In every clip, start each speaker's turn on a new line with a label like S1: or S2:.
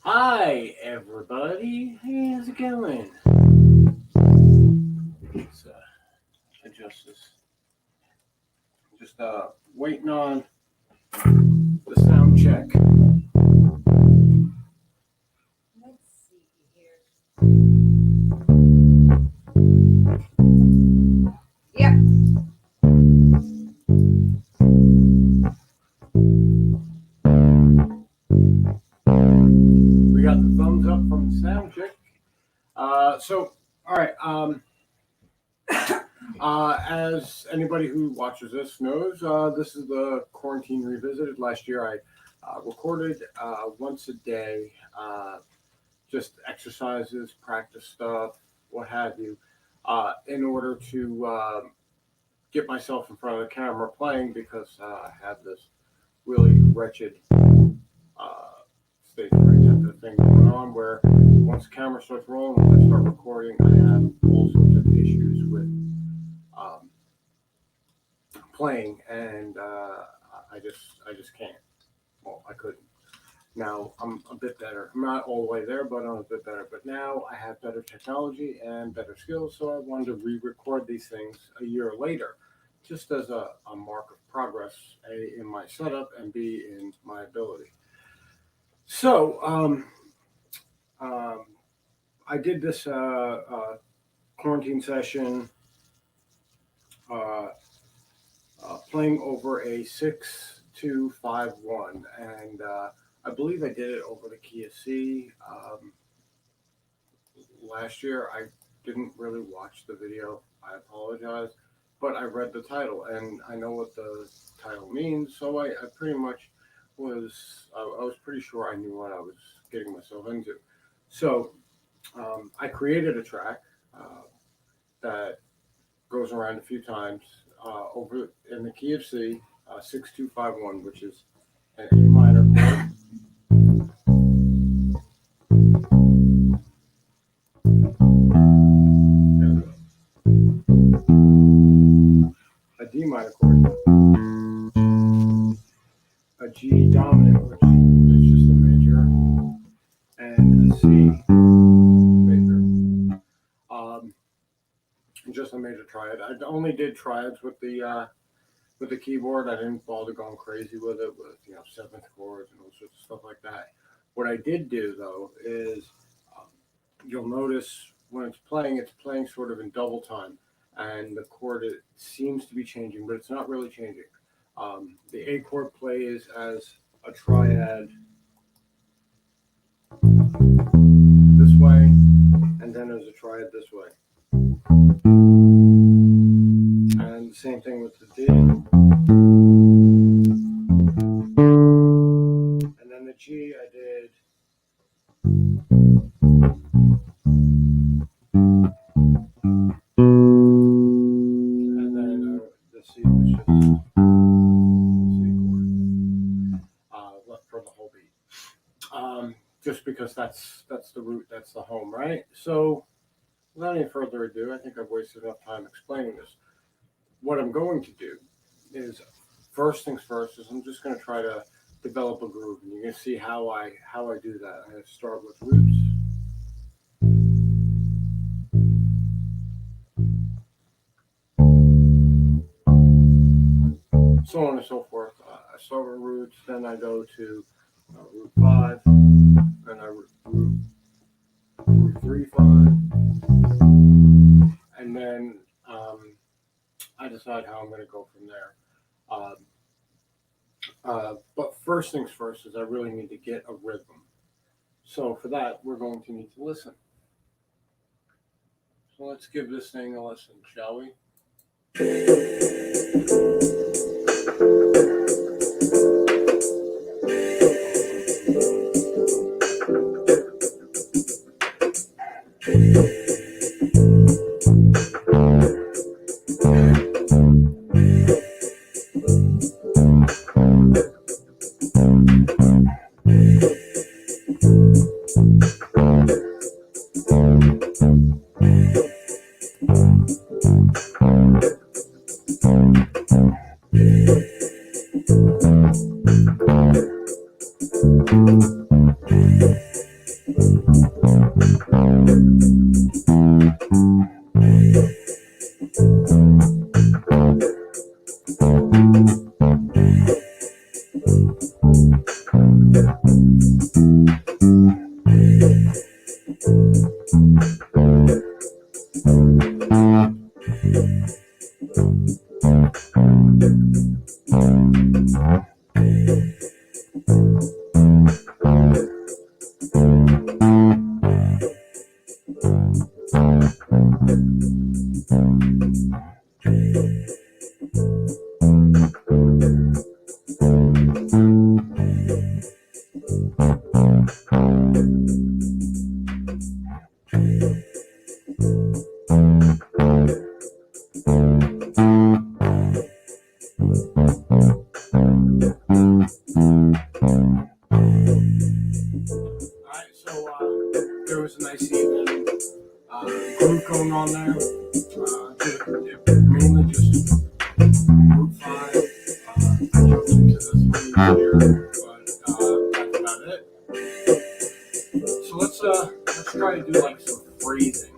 S1: Hi, everybody. Hey, how's it going? Let's adjust this. Just waiting on the sound check.
S2: Let's see here. Yep.
S1: We got the thumbs up from the sound check. All right. As anybody who watches this knows, this is the Quarantine Revisited. Last year, I recorded once a day, just exercises, practice stuff, what have you, in order to get myself in front of the camera playing because I have this really wretched stage fright type of thing going on where once the camera starts rolling, once I start recording, I have all sorts of issues with um, playing, and I just can't. Well, I couldn't. Now I'm a bit better. I'm not all the way there, but I'm a bit better. But now I have better technology and better skills, so I wanted to re-record these things a year later, just as a mark of progress, A, in my setup, and B, in my ability. So um, I did this quarantine session uh, playing over a 6-2-5-1, and I believe I did it over the key of C. Last year, I didn't really watch the video. I apologize, but I read the title and I know what the title means, so I pretty much I was pretty sure I knew what I was getting myself into. So I created a track that goes around a few times over in the key of C, 6-2-5-1, which is an A minor chord. A D minor chord, a G dominant, which is just a major, and a C major, just a major triad. I only did triads with the keyboard. I didn't bother going crazy with it with seventh chords and all sorts of stuff like that. What I did do though is um, you'll notice when it's playing sort of in double time, and the chord it seems to be changing, but it's not really changing. The A chord plays as a triad this way, and then as a triad this way, and the same thing with the D, and then the G. I did and then the C was just C chord left for the whole beat. Just because that's the root, that's the home, right? So without any further ado, I think I've wasted enough time explaining this. What I'm going to do is first things first is I'm just going to try to develop a groove, and you're going to see how I do that. I'm going to start with roots. So on and so forth. I start with roots, then I go to root 5, then I root 3, 5, and then I decide how I'm going to go from there. Um, but first things first is I really need to get a rhythm. So for that, we're going to need to listen. So let's give this thing a listen, shall we? Alright, so there was a nice even groove going on there. Mainly just Route 5. I jumped into this one here, but that's about it. So let's try to do like some phrasing.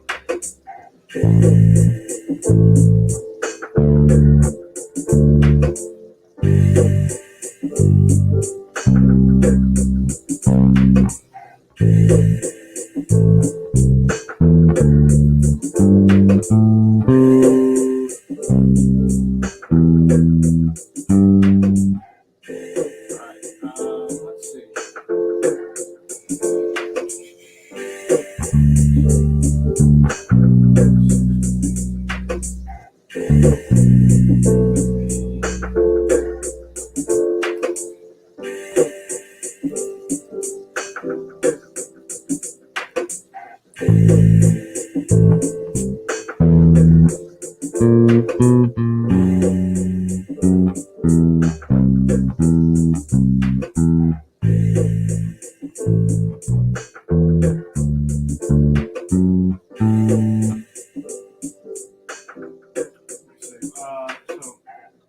S1: Let's see.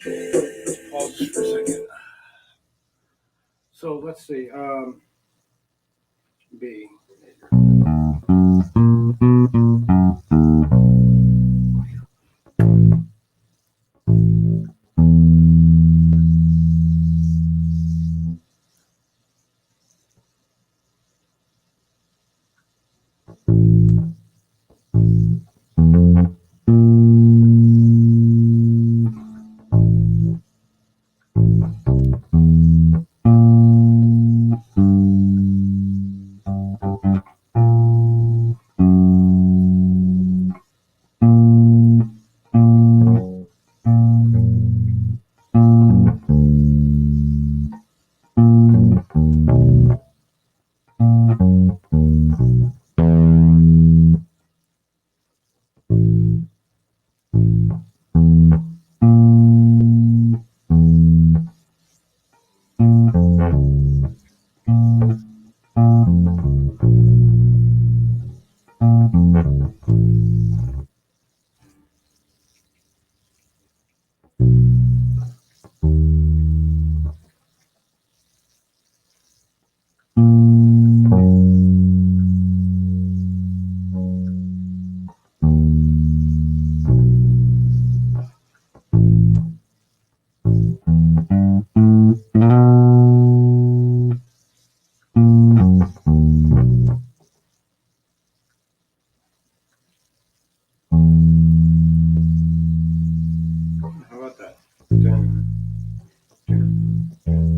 S1: Let's pause this for a second. So let's see. B. How about that? Dun, dun, dun, dun.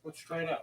S1: Let's try it out.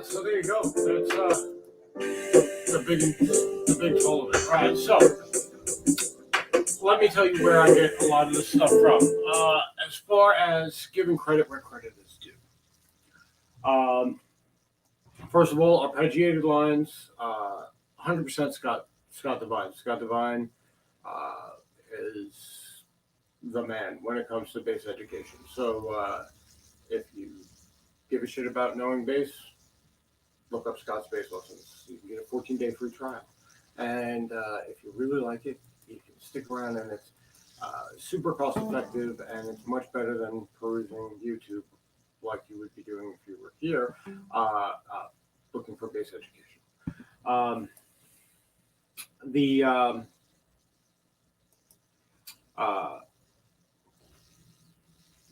S1: So there you go. That's the big toll of it. All right, so let me tell you where I get a lot of this stuff from. As far as giving credit where credit is due. First of all, arpeggiated lines, 100% Scott Devine. Scott Devine is the man when it comes to bass education. So if you give a shit about knowing bass, look up Scott's Bass Lessons. You can get a 14-day free trial. And if you really like it, you can stick around, and it's super cost effective, and it's much better than perusing YouTube like you would be doing if you were here looking for bass education. The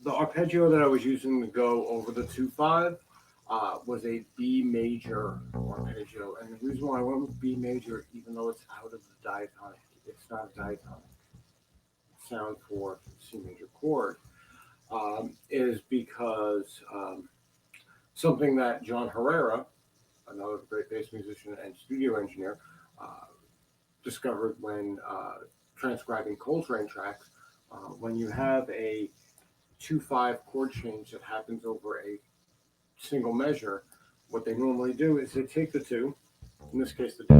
S1: arpeggio that I was using to go over the 2/5 was a B major arpeggio, and the reason why I went with B major, even though it's out of the diatonic, it's not a diatonic sound for C major chord, is because something that John Herrera, another great bass musician and studio engineer, discovered when transcribing Coltrane tracks. When you have a 2/5 chord change that happens over a single measure, what they normally do is they take the two, in this case the D,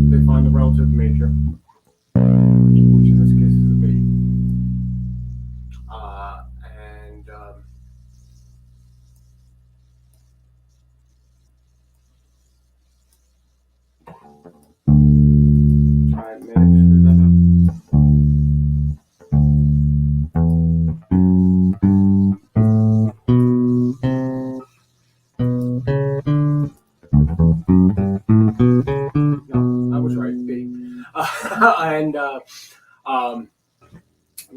S1: they find the relative major, which in this case is the B, and I may have screwed that up.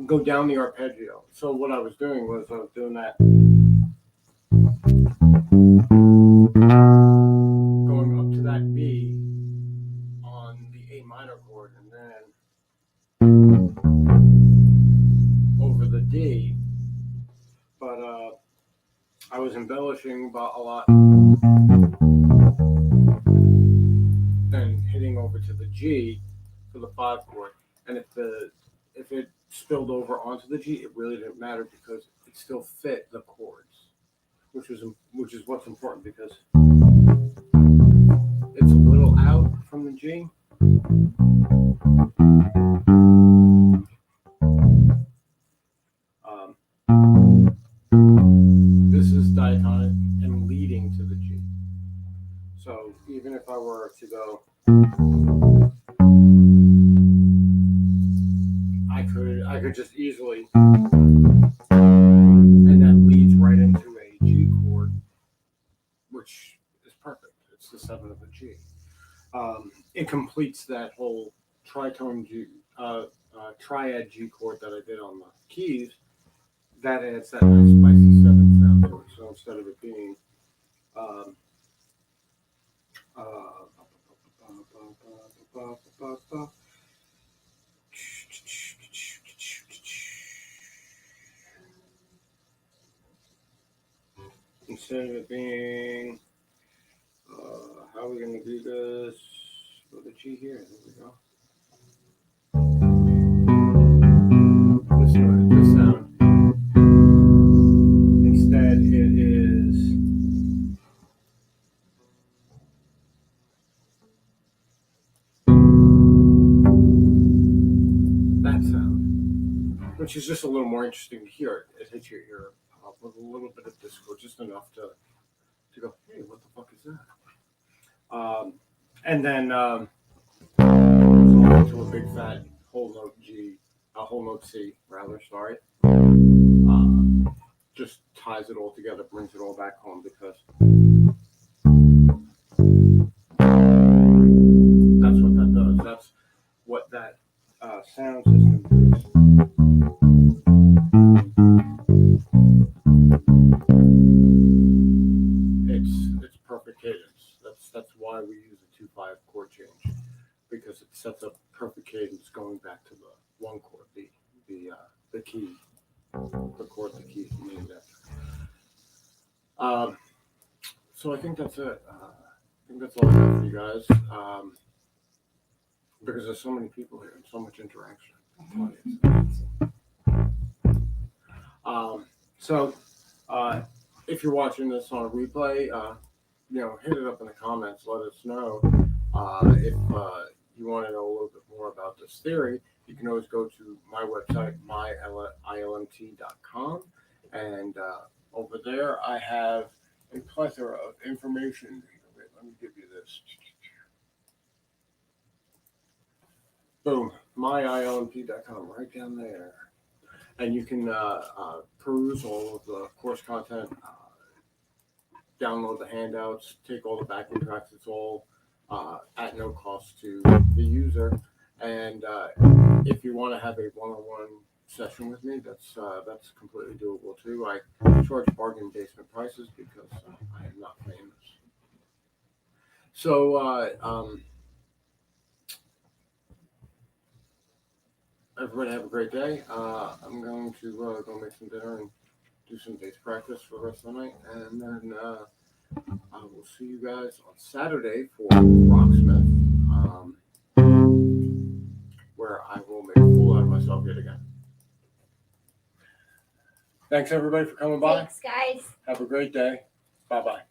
S1: go down the arpeggio. So what I was doing was I was doing that, going up to that B on the A minor chord, and then over the D. But I was embellishing about a lot, then hitting over to the G for the 5 chord. And if it spilled over onto the G, it really didn't matter because it still fit the chords, which is what's important because it's a little out from the G. This is diatonic and leading to the G. So even if I were to go, I could just easily, and that leads right into a G chord, which is perfect. It's the 7 of the G. It completes that whole tritone G, triad G chord that I did on the keys. That adds that nice spicy 7 sound to it. So instead of it being instead of it being, how are we going to do this? With the G here. There we go. This sound. Instead, it is that sound, which is just a little more interesting to hear. It hits your ear with a little bit of discord, just enough to go, hey, what the fuck is that? And then to a big fat whole note G, a whole note C, rather, sorry. Just ties it all together, brings it all back home because that's what that does. That's what that sound system does. It's perfect cadence. That's why we use a 2/5 chord change, because it sets up perfect cadence going back to the 1 chord, the key, the chord the key is named after. So I think that's it. I think that's all I have for you guys. Because there's so many people here and so much interaction. So if you're watching this on a replay, hit it up in the comments. Let us know if you want to know a little bit more about this theory. You can always go to my website, myilmt.com, and over there I have a plethora of information. Wait, let me give you this. Boom, myilmt.com, right down there. And you can peruse all of the course content, download the handouts, take all the backing tracks. It's all at no cost to the user. And if you want to have a one-on-one session with me, that's completely doable too. I charge bargain basement prices because I am not famous. So everybody have a great day. I'm going to go make some dinner and do some bass practice for the rest of the night, and then I will see you guys on Saturday for Rocksmith, where I will make a fool out of myself yet again. Thanks everybody for coming by.
S2: Thanks, guys.
S1: Have a great day. Bye-bye.